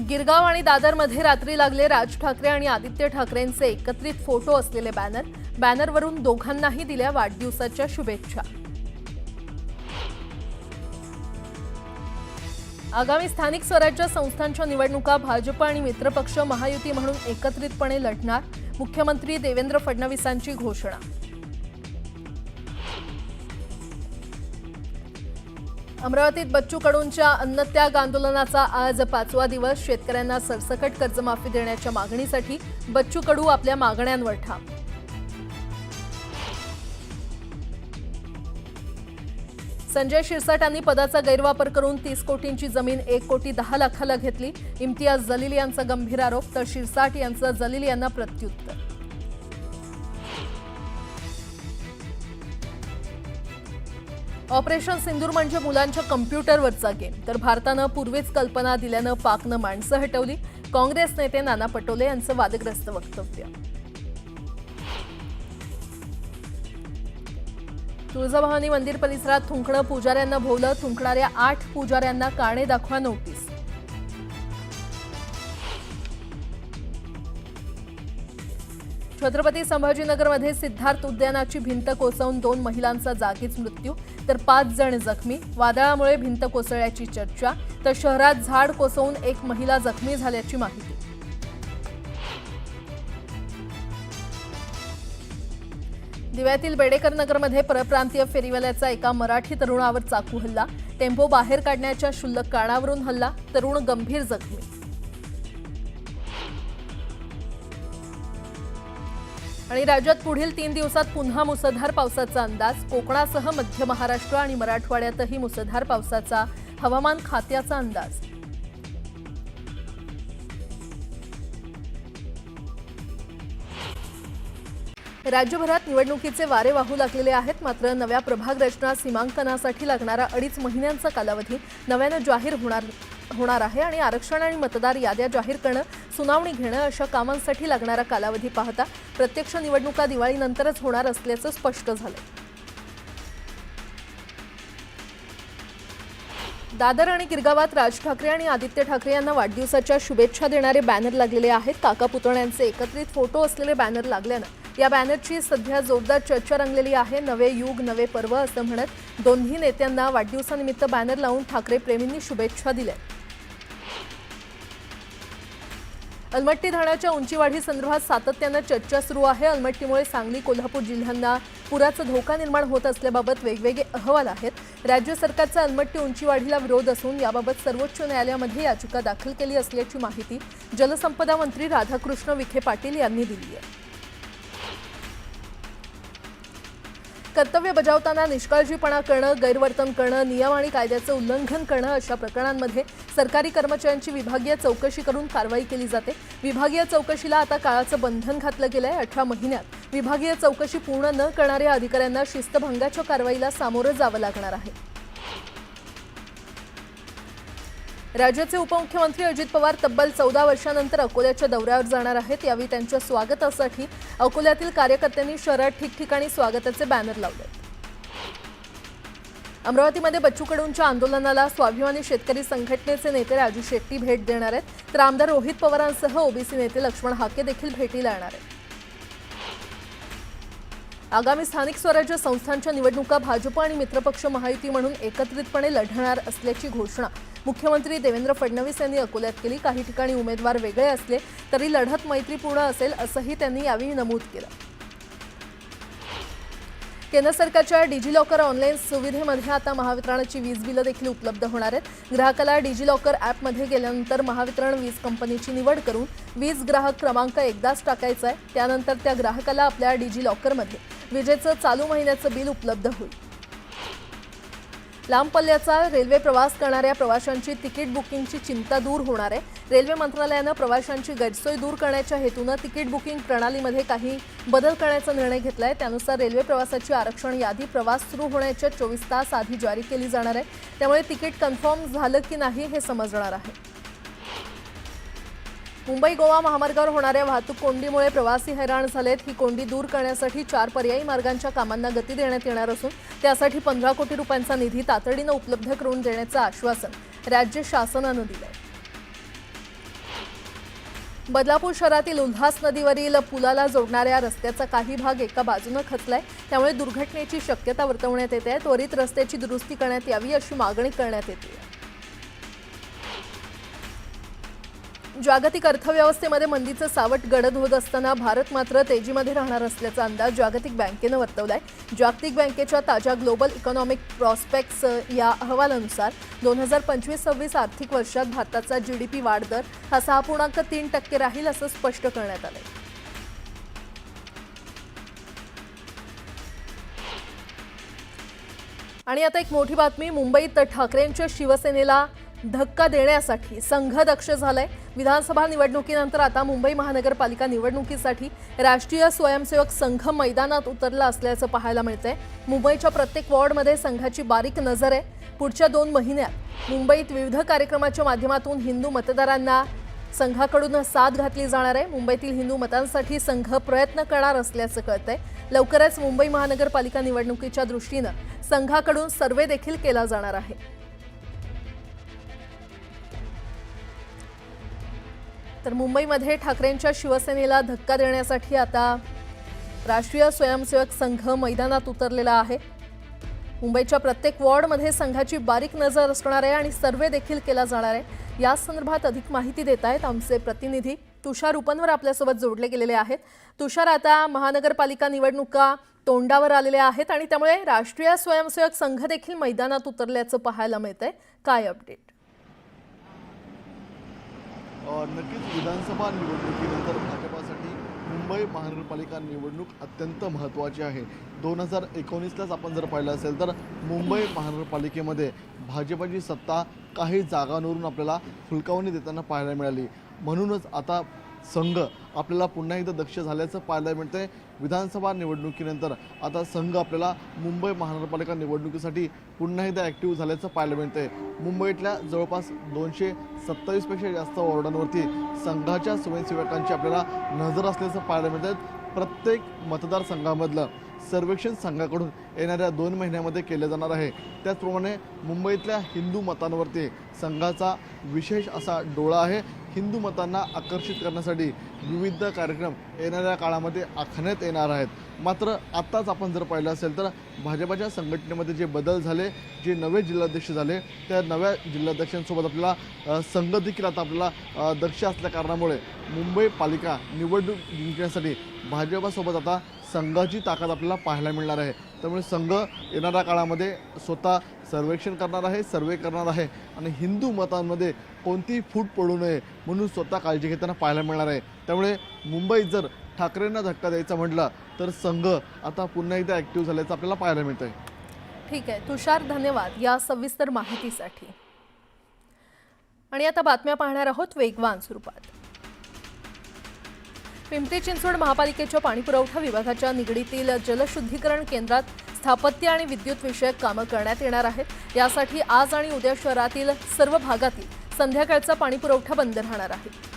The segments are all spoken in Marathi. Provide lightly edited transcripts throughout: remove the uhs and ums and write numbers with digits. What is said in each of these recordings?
गिरगाव आणि दादरमध्ये रात्री लागले राज ठाकरे आणि आदित्य ठाकरेंचे एकत्रित फोटो असलेले बॅनरवरून दोघांनाही दिल्या वाढदिवसाच्या शुभेच्छा। आगामी स्थानिक स्वराज्य संस्थांच्या निवडणुका भाजप आणि मित्रपक्ष महायुती म्हणून एकत्रितपणे लढणार, मुख्यमंत्री देवेंद्र फडणवीसांची घोषणा। अमरावतीत बच्चू कडूंच्या अन्नत्याग आंदोलनाचा आज 5वा दिवस। शेतकऱ्यांना सरसकट कर्जमाफी देण्याच्या मागणीसाठी बच्चू कडू आपल्या मागण्यांवर ठाम। संजय शिरसाटांनी पदाचा गैरवापर करून 30 कोटींची जमीन 1,10,00,000ला घेतली। इम्तियाज जलील यांचा गंभीर आरोप, तर शिरसाट यांचा जलील यांना प्रत्युत्तर। ऑपरेशन सिंदूर म्हणजे मुलांच्या कम्प्युटरवरचा गेम, तर भारतानं पूर्वीच कल्पना दिल्यानं पाकनं माणसं हटवली। काँग्रेस नेते नाना पटोले यांचं वादग्रस्त वक्तव्य। तुळजाभवानी मंदिर परिसरात थुंकणं, पुजाऱ्यांना भोवलं, थुंकणाऱ्या 8 पुजाऱ्यांना कारणे दाखवा नोटीस। छत्रपती संभाजीनगरमध्ये सिद्धार्थ उद्यानाची भिंत कोसळून 2 महिलांचा जागीच मृत्यू, तर 5 जण जखमी। वादळामुळे भिंत कोसळल्याची चर्चा, तर शहरात झाड कोसळून 1 महिला जखमी झाल्याची माहिती। दिव्यातील बेडेकर नगरमध्ये परप्रांतीय फेरीवाल्याचा एका मराठी तरुणावर चाकू हल्ला, टेम्पो बाहेर काढण्याच्या क्षुल्लक कारणावरून हल्ला, तरुण गंभीर जखमी। आणि राज्यात पुढील 3 दिवसात पुन्हा मुसळधार पावसाचा अंदाज, कोकणासह मध्य महाराष्ट्र आणि मराठवाड्यातही मुसळधार पावसाचा हवामान खात्याचा अंदाज। राज्यभरात निवडणुकीचे वारे वाहू लागलेले आहेत, मात्र नव्या प्रभाग रचना सीमांकनासाठी लागणारा 2.5 महिन्यांचा कालावधी नव्यानं जाहीर होणार आहे आणि आरक्षण आणि मतदार याद्या जाहीर करणं, सुनावणी घेणं अशा कामांसाठी लागणारा कालावधी पाहता प्रत्यक्ष निवडणुका दिवाळीनंतरच होणार असल्याचं स्पष्ट झालं। दादर आणि गिरगावात राज ठाकरे आणि आदित्य ठाकरे यांना वाढदिवसाच्या शुभेच्छा देणारे बॅनर लागलेले आहेत। काका पुतण्यांचे एकत्रित फोटो असलेले बॅनर लागल्यानं या बॅनरची सध्या जोरदार चर्चा रंगलेली आहे। नवे युग नवे पर्व असं म्हणत दोन्ही नेत्यांना वाढदिवसानिमित्त बॅनर लावून ठाकरे प्रेमींनी शुभेच्छा दिल्या। अलमट्टी धरणाच्या उंचीवाढी संदर्भात सातत्यानं चर्चा सुरू आहे। अलमट्टीमुळे सांगली कोल्हापूर जिल्ह्यांना पुराचा धोका निर्माण होत असल्याबाबत वेगवेगळे अहवाल आहेत। राज्य सरकारचा अलमट्टी उंचीवाढीला विरोध असून याबाबत सर्वोच्च न्यायालयामध्ये याचिका दाखल केली असल्याची माहिती जलसंपदा मंत्री राधाकृष्ण विखे पाटील यांनी दिली आहे। कर्तव्य बजावताना निष्काळजीपणा करणं, गैरवर्तन करणं, नियम आणि कायद्याचं उल्लंघन करणं अशा प्रकरणांमध्ये सरकारी कर्मचाऱ्यांची विभागीय चौकशी करून कारवाई केली जाते। विभागीय चौकशीला आता काळाचं बंधन घातलं गेलंय। 18 महिन्यात विभागीय चौकशी पूर्ण न करणाऱ्या अधिकाऱ्यांना शिस्तभंगाच्या कारवाईला सामोरं जावं लागणार आहे। राज्याचे उपमुख्यमंत्री अजित पवार तब्बल 14 वर्षांनंतर अकोल्याच्या दौऱ्यावर जाणार आहेत। यावेळी त्यांच्या स्वागतासाठी अकोल्यातील कार्यकर्त्यांनी शहरात ठिकठिकाणी स्वागताचे बॅनर लावले। अमरावतीमध्ये बच्चू कडूंच्या आंदोलनाला स्वाभिमानी शेतकरी संघटनेचे नेते राजू शेट्टी भेट देणार आहेत, तर आमदार रोहित पवारांसह ओबीसी नेते लक्ष्मण हाके देखील भेटीला येणार आहेत। आगामी स्थानिक स्वराज्य संस्थांच्या निवडणुका भाजप आणि मित्रपक्ष महायुती म्हणून एकत्रितपणे लढणार असल्याची घोषणा मुख्यमंत्री देवेंद्र फडणवीस यांनी अकोल्यात केली। काही ठिकाणी उमेदवार वेगळे असले तरी लढत मैत्रीपूर्ण असेल असंही त्यांनी यावेळी नमूद केलं। केंद्र सरकारच्या डिजिलॉकर ऑनलाईन सुविधेमध्ये आता महावितरणाची वीज बिलं देखील उपलब्ध होणार आहेत। ग्राहकाला डिजिलॉकर ॲपमध्ये गेल्यानंतर महावितरण वीज कंपनीची निवड करून वीज ग्राहक क्रमांक एकदाच टाकायचा आहे। त्यानंतर त्या ग्राहकाला आपल्या डिजिलॉकरमध्ये विजेचं चालू महिन्याचं बिल उपलब्ध होईल। लांब पल्ल्याचा रेल्वे प्रवास करणाऱ्या प्रवाशांची तिकीट बुकिंगची चिंता दूर होणार आहे। रेल्वे मंत्रालयानं प्रवाशांची गैरसोय दूर करण्याच्या हेतूनं तिकीट बुकिंग प्रणालीमध्ये काही बदल करण्याचा निर्णय घेतलाय। त्यानुसार रेल्वे प्रवासाची आरक्षण यादी प्रवास सुरू होण्याच्या 24 तास आधी जारी केली जाणार आहे। त्यामुळे तिकीट कन्फर्म झालं की नाही हे समजणार आहे। मुंबई गोवा महामार्गावर होणाऱ्या वाहतूक कोंडीमुळे प्रवासी हैराण झालेत। ही कोंडी दूर करण्यासाठी 4 पर्यायी मार्गांच्या कामांना गती देण्यात येणार असून त्यासाठी 15 कोटी रुपयांचा निधी तातडीनं उपलब्ध करून देण्याचं आश्वासन राज्य शासनानं दिलंय। बदलापूर शहरातील उल्हास नदीवरील पुलाला जोडणाऱ्या रस्त्याचा काही भाग एका बाजूने खचलाय, त्यामुळे दुर्घटनेची शक्यता वर्तवण्यात येते आहे। त्वरित रस्त्याची दुरुस्ती करण्यात यावी अशी मागणी करण्यात येते। जागतिक अर्थव्यवस्थेमध्ये मंदीचं सावट गडद होत असताना भारत मात्र तेजीमध्ये राहणार असल्याचा अंदाज जागतिक बँकेनं वर्तवलाय। जागतिक बँकेच्या ताज्या ग्लोबल इकॉनॉमिक प्रॉस्पेक्ट्स या अहवालानुसार 2025-26 आर्थिक वर्षात भारताचा GDP वाढ दर हा 6.3% राहील असं स्पष्ट करण्यात आलंय। आणि आता एक मोठी बातमी, मुंबईत ठाकरेंच्या शिवसेनेला धक्का देण्यासाठी संघ दक्ष झालाय। विधानसभा निवडणुकीनंतर आता मुंबई महानगरपालिका निवडणुकीसाठी राष्ट्रीय स्वयंसेवक संघ मैदानात उतरला असल्याचं पाहायला मिळतंय। मुंबईच्या प्रत्येक वॉर्डमध्ये संघाची बारीक नजर आहे। पुढच्या 2 महिन्यात मुंबईत विविध कार्यक्रमाच्या माध्यमातून हिंदू मतदारांना संघाकडून साथ घातली जाणार आहे। मुंबईतील हिंदू मतांसाठी संघ प्रयत्न करणार असल्याचं कळतंय। लवकरच मुंबई महानगरपालिका निवडणुकीच्या दृष्टीनं संघाकडून सर्वे देखील केला जाणार आहे। तर मुंबईमध्ये ठाकरेंच्या शिवसेनेला धक्का देण्यासाठी आता राष्ट्रीय स्वयंसेवक संघ मैदानात उतरलेला आहे। मुंबईच्या प्रत्येक वॉर्डमध्ये संघाची बारीक नजर असणार आहे आणि सर्वे देखील केला जाणार आहे। या संदर्भात अधिक माहिती देत आहेत आमचे प्रतिनिधी तुषार उपनवर आपल्यासोबत जोडले गेलेले आहेत। तुषार, आता महानगरपालिका निवडणुका तोंडावर आलेल्या आहेत आणि त्यामुळे राष्ट्रीय स्वयंसेवक संघ देखील मैदानात उतरल्याचं पाहायला मिळतंय, काय अपडेट? नक्कीच विधानसभा निवडणुकीनंतर भाजपासाठी मुंबई महानगरपालिका निवडणूक अत्यंत महत्त्वाची आहे। 2019लाच आपण जर पाहिलं असेल तर मुंबई महानगरपालिकेमध्ये भाजपाची सत्ता काही जागांवरून आपल्याला हुलकावणी देताना पाहायला मिळाली। म्हणूनच आता संघ आपल्याला पुन्हा एकदा दक्ष झाल्याचं पाहायला मिळतंय। विधानसभा निवडणुकीनंतर आता संघ आपल्याला मुंबई महानगरपालिका निवडणुकीसाठी पुन्हा एकदा ॲक्टिव्ह झाल्याचं पाहायला मिळतंय। मुंबईतल्या जवळपास 227 पेक्षा जास्त वॉर्डांवरती संघाच्या स्वयंसेवकांची आपल्याला नजर असल्याचं पाहायला मिळतंय। प्रत्येक मतदारसंघामधलं सर्वेक्षण संघाकडून येणाऱ्या 2 महिन्यामध्ये केले जाणार आहे। त्याचप्रमाणे मुंबईतल्या हिंदू मतांवरती संघाचा विशेष असा डोळा आहे। हिंदू मतांना आकर्षित करण्यासाठी विविध कार्यक्रम येणाऱ्या काळामध्ये आखण्यात येणार आहेत। मात्र आत्ताच आपण जर पाहिलं असेल तर भाजपाच्या संघटनेमध्ये जे बदल झाले, जे नवे जिल्हाध्यक्ष झाले, त्या नव्या जिल्हाध्यक्षांसोबत आपल्याला संघ देखील आता आपल्याला दक्ष असल्या कारणामुळे मुंबई पालिका निवडणूक जिंकण्यासाठी भाजपासोबत आता संघाची ताकद आपल्याला पाहायला मिळणार आहे। त्यामुळे संघ येणाऱ्या काळामध्ये स्वतः सर्वेक्षण करणार आहे, सर्वे करणार आहे आणि हिंदू मतांमध्ये कोणतीही फूट पडू नये म्हणून स्वतः काळजी घेताना पाहायला मिळणार आहे। त्यामुळे मुंबईत जर ठाकरेंना धक्का द्यायचा म्हटला तर संघ आता पुन्हा एकदा ॲक्टिव्ह झाल्याचं आपल्याला पाहायला मिळतं आहे। ठीक आहे तुषार, धन्यवाद या सविस्तर माहितीसाठी। आणि आता बातम्या पाहणार आहोत वेगवान स्वरूपात। पिंपरी चिंचवड महापालिकेच्या पाणीपुरवठा विभागाच्या निगडीतील जलशुद्धीकरण केंद्रात स्थापत्य आणि विद्युत विषयक कामं करण्यात येणार आहेत। यासाठी आज आणि उद्या शहरातील सर्व भागातील संध्याकाळचा पाणीपुरवठा बंद राहणार आहे।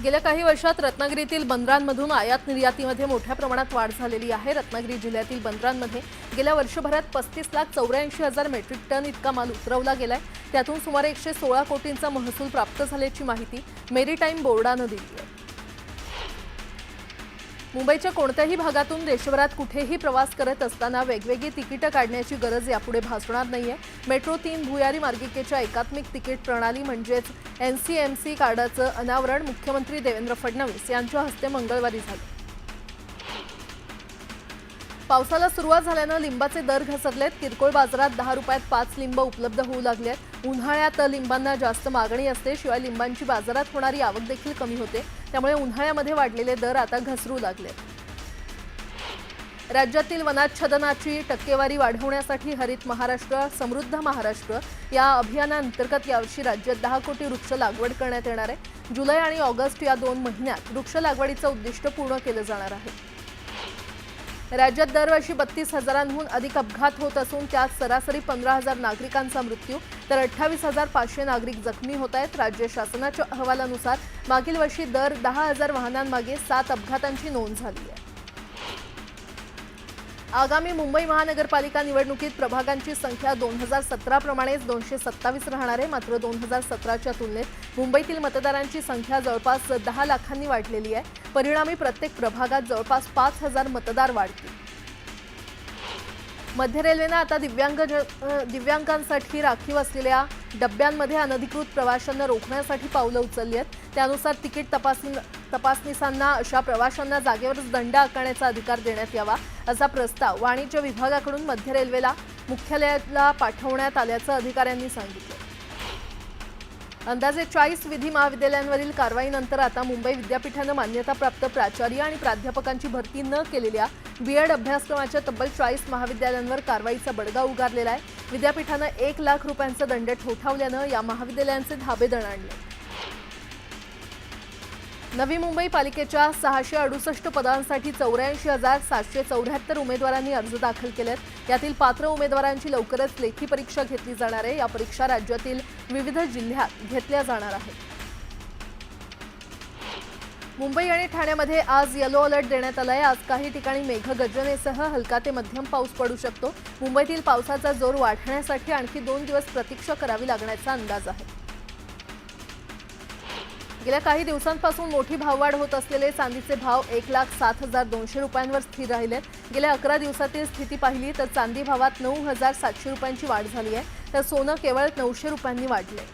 गेल्या काही वर्षात रत्नागिरीतील बंदरांमधून आयात निर्यातीमध्ये मोठ्या प्रमाणात वाढ झालेली आहे। रत्नागिरी जिल्ह्यातील बंदरांमध्ये गेल्या वर्षभरात 35,84,000 मेट्रिक टन इतका माल उतरवला गेलाय। त्यातून सुमारे 116 कोटींचा महसूल प्राप्त झाल्याची माहिती मेरीटाईम बोर्डानं दिली आहे। मुंबईच्या कोणत्याही भागातून देशभरात कुठेही प्रवास करत असताना वेगवेगळी तिकीटं काढण्याची गरज यापुढे भासणार नाहीये। मेट्रो 3 भुयारी मार्गिकेच्या एकात्मिक तिकीट प्रणाली म्हणजेच NCMC कार्डाचं अनावरण मुख्यमंत्री देवेंद्र फडणवीस यांच्या हस्ते मंगळवारी झालं। पावसाला सुरुवात झाल्यानं लिंबाचे दर घसरलेत। किरकोळ बाजारात 10 रुपयात 5 लिंब उपलब्ध होऊ लागलेत। उन्हाळ्यात लिंबांना जास्त मागणी असते, शिवाय लिंबांची बाजारात होणारी आवक देखील कमी होते। त्यामुळे उन्हाळ्यामध्ये वाढलेले दर आता घसरू लागलेत। राज्यातील वनाच्छादनाची टक्केवारी वाढवण्यासाठी हरित महाराष्ट्र समृद्ध महाराष्ट्र या अभियानांतर्गत यावर्षी राज्यात 10 कोटी वृक्ष लागवड करण्यात येणार आहे। जुलै आणि ऑगस्ट या 2 महिन्यात वृक्ष लागवडीचं उद्दिष्ट पूर्ण केलं जाणार आहे। राज्यात दरवर्षी 32,000हून अधिक अपघात होत असून त्यात सरासरी 15,000 नागरिकांचा मृत्यू तर 28,500 नागरिक जखमी होत आहेत। राज्य शासनाच्या अहवालानुसार मागील वर्षी दर 10,000 वाहनांमागे 7 अपघातांची नोंद झाली आहे। आगामी मुंबई महानगरपालिका निवडणुकीत प्रभागांची संख्या 2017 प्रमाणेच 227 राहणार आहे. मात्र 2017च्या तुलनेत मुंबईतील मतदारांची संख्या जवळपास 10 लाखांनी वाढलेली आहे. परिणामी प्रत्येक प्रभागात जवळपास 5,000 मतदार वाढतील. मध्य रेल्वेनं आता दिव्यांगांसाठी राखीव असलेल्या डब्यांमध्ये अनधिकृत प्रवाशांना रोखण्यासाठी पावलं उचलली आहेत. त्यानुसार तिकीट तपासणीसांना अशा प्रवाशांना जागेवरच दंड आकारण्याचा अधिकार देण्यात यावा असा प्रस्ताव वाणिज्य विभागाकडून मध्य रेल्वेला मुख्यालयाला पाठवण्यात आल्याचं अधिकाऱ्यांनी सांगितलं. अंदाजे 40 विधी महाविद्यालयांवरील कारवाईनंतर आता मुंबई विद्यापीठानं मान्यताप्राप्त प्राचार्य आणि प्राध्यापकांची भरती न केलेल्या बीएड अभ्यासक्रमाच्या तब्बल 40 महाविद्यालयांवर कारवाईचा बडगा उगारलेला आहे. विद्यापीठानं 1 लाख रुपयांचा दंड ठोठावल्यानं या महाविद्यालयांचे धाबे दणाणले. नवी मुंबई पालिकेच्या 668 पदांसाठी 84,774 उमेदवारांनी अर्ज दाखल केलेत. यातील पात्र उमेदवारांची लवकरच लेखी परीक्षा घेतली जाणार आहे. या परीक्षा राज्यातील विविध जिल्ह्यात घेतल्या जाणार आहेत. मुंबई आणि ठाण्यामध्ये आज येलो अलर्ट देण्यात आला आहे. आज काही ठिकाणी मेघगर्जनेसह हलका ते मध्यम पाऊस पडू शकतो. मुंबईतील पावसाचा जोर वाढण्यासाठी आणखी 2 दिवस प्रतीक्षा करावी लागण्याचा अंदाज आहे. गेल्या काही दिवसांपासून मोठी भाववाढ होत असलेले चांदीचे भाव 1,07,200 रुपयांवर स्थिर राहिलेत. गेल्या 11 दिवसातील स्थिती पाहिली तर चांदी भावात 9,700 रुपयांची वाढ झाली आहे, तर सोनं केवळ 900 रुपयांनी वाढले.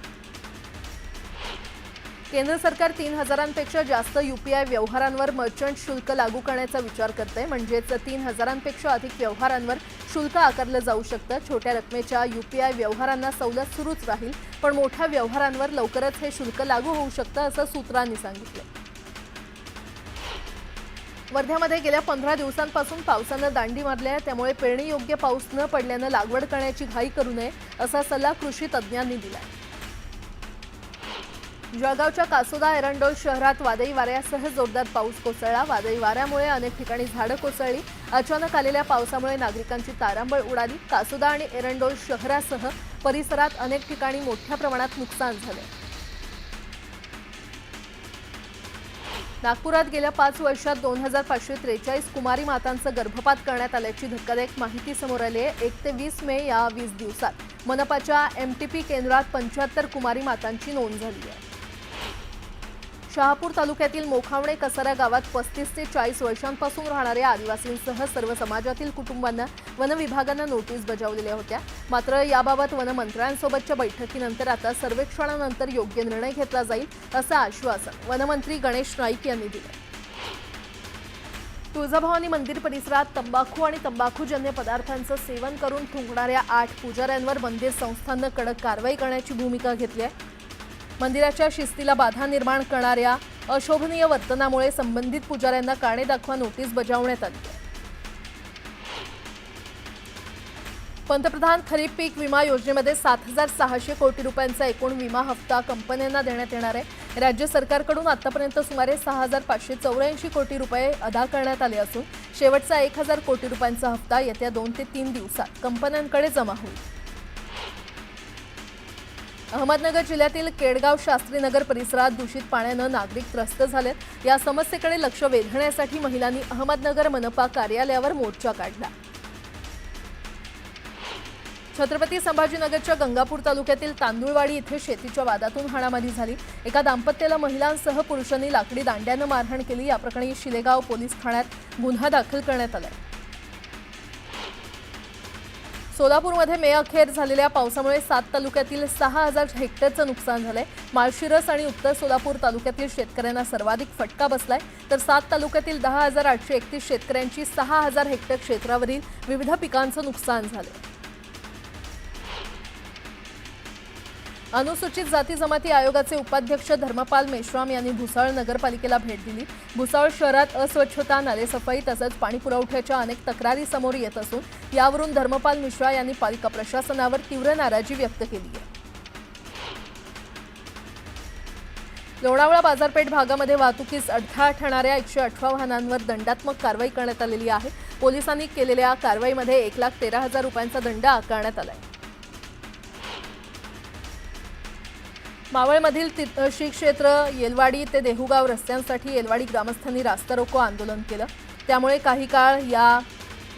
केंद्र सरकार 3,000पेक्षा जास्त UPI व्यवहारांवर मर्चंट शुल्क लागू करण्याचा विचार करते. म्हणजेच 3,000पेक्षा अधिक व्यवहारांवर शुल्क आकारलं जाऊ शकतं. छोट्या रकमेच्या UPI व्यवहारांना सवलत सुरूच राहील, पण मोठ्या व्यवहारांवर लवकरच हे शुल्क लागू होऊ शकतं असं सूत्रांनी सांगितलं. वर्ध्यामध्ये गेल्या 15 दिवसांपासून पावसानं दांडी मारली आहे. त्यामुळे पेरणीयोग्य पाऊस न पडल्यानं लागवड करण्याची घाई करू नये असा सल्ला कृषी तज्ज्ञांनी दिला आहे. जळगावच्या कासोदा एरंडोल शहरात वादळी वाऱ्यासह जोरदार पाऊस कोसळला. वादळी वाऱ्यामुळे अनेक ठिकाणी झाडं कोसळली. अचानक आलेल्या पावसामुळे नागरिकांची तारांबळ उडाली. कासोदा आणि एरंडोल शहरासह परिसरात अनेक ठिकाणी मोठ्या प्रमाणात नुकसान झाले. नागपुरात गेल्या 5 वर्षात 2,543 कुमारी मातांचा गर्भपात करण्यात आल्याची धक्कादायक माहिती समोर आली आहे. 1 ते 20 मे या 20 दिवसात मनपाच्या MTP केंद्रात 75 कुमारी मातांची नोंद झाली आहे. शहापूर तालुक्यातील मोखावणे कसारा गावात 35 ते 40 वर्षांपासून राहणाऱ्या आदिवासींसह सर्व समाजातील कुटुंबांना वन विभागानं नोटीस बजावलेल्या होत्या. मात्र याबाबत वनमंत्र्यांसोबतच्या बैठकीनंतर आता सर्वेक्षणानंतर योग्य निर्णय घेतला जाईल असं आश्वासन वनमंत्री गणेश नाईक यांनी दिलं. तुळजाभवानी मंदिर परिसरात तंबाखू आणि तंबाखूजन्य पदार्थांचं सेवन करून थुंकणाऱ्या 8 पुजाऱ्यांवर मंदिर संस्थाननं कडक कारवाई करण्याची भूमिका घेतली आहे. मंदिराच्या शिस्तीला बाधा निर्माण करणाऱ्या अशोभनीय वर्तनामुळे संबंधित पुजाऱ्यांना कारणे दाखवा नोटीस बजावण्यात आली. पंतप्रधान खरीप पीक विमा योजनेमध्ये 7,600 कोटी रुपयांचा एकूण विमा हप्ता कंपन्यांना देण्यात येणार आहे. राज्य सरकारकडून आतापर्यंत सुमारे 6,584 कोटी रुपये अदा करण्यात आले असून शेवटचा 1,000 कोटी रुपयांचा हप्ता येत्या 2 ते 3 दिवसात कंपन्यांकडे जमा होईल. अहमदनगर जिल्ह्यातील केडगाव शास्त्रीनगर परिसरात दूषित पाण्यानं नागरिक त्रस्त झालेत. या समस्येकडे लक्ष वेधण्यासाठी महिलांनी अहमदनगर मनपा कार्यालयावर मोर्चा काढला. छत्रपती संभाजीनगरच्या गंगापूर तालुक्यातील तांदुळवाडी इथे शेतीच्या वादातून हाणामारी झाली. एका दाम्पत्याला महिलांसह पुरुषांनी लाकडी दांड्यानं मारहाण केली. या प्रकरणी शिलेगाव पोलीस ठाण्यात गुन्हा दाखल करण्यात आला. सोलापूरमध्ये मे अखेर झालेल्या पावसामुळे 7 तालुक्यातील 6,000 हेक्टरचं नुकसान झालंय. माळशिरस आणि उत्तर सोलापूर तालुक्यातील शेतकऱ्यांना सर्वाधिक फटका बसलाय, तर 7 तालुक्यातील 10,831 शेतकऱ्यांची 6,000 हेक्टर क्षेत्रावरील विविध पिकांचं नुकसान झालंय. अनुसूचित जाती जमाती आयोगाचे उपाध्यक्ष धर्मपाल मेश्राम यांनी भुसावळ नगरपालिकेला भेट दिली. भुसावळ शहरात अस्वच्छता, नालेसफाई तसंच पाणीपुरवठ्याच्या अनेक तक्रारी समोर येत असून यावरून धर्मपाल मिश्रा यांनी पालिका प्रशासनावर तीव्र नाराजी व्यक्त केली आहे. लोणावळा बाजारपेठ भागामध्ये वाहतुकीस अडथळा ठरणाऱ्या 118 वाहनांवर दंडात्मक कारवाई करण्यात आलेली आहे. पोलिसांनी केलेल्या कारवाईमध्ये 1,13,000 रुपयांचा दंड आकारण्यात आलाय. मावळमधील श्री क्षेत्र येलवाडी ते देहुगाव रस्त्यांसाठी येलवाडी ग्रामस्थांनी रास्ता रोको आंदोलन केलं. त्यामुळे काही काळ या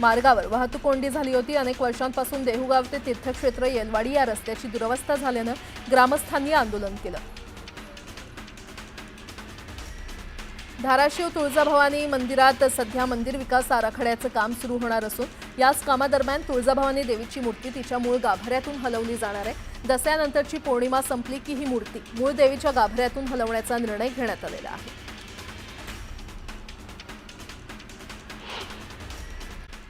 मार्गावर वाहतूक कोंडी झाली होती. अनेक वर्षांपासून देहुगाव ते तीर्थक्षेत्र येलवाडी या रस्त्याची दुरवस्था झाल्यानं ग्रामस्थांनी आंदोलन केलं. धाराशिव तुळजाभवानी मंदिरात सध्या मंदिर विकास आराखड्याचं काम सुरू होणार असून याच कामादरम्यान तुळजाभवानी देवीची मूर्ती तिच्या मूळ गाभाऱ्यातून हलवली जाणार आहे. दसऱ्यानंतरची पौर्णिमा संपली की ही मूर्ती मूळ देवीच्या गाभाऱ्यातून हलवण्याचा निर्णय घेण्यात आलेला आहे.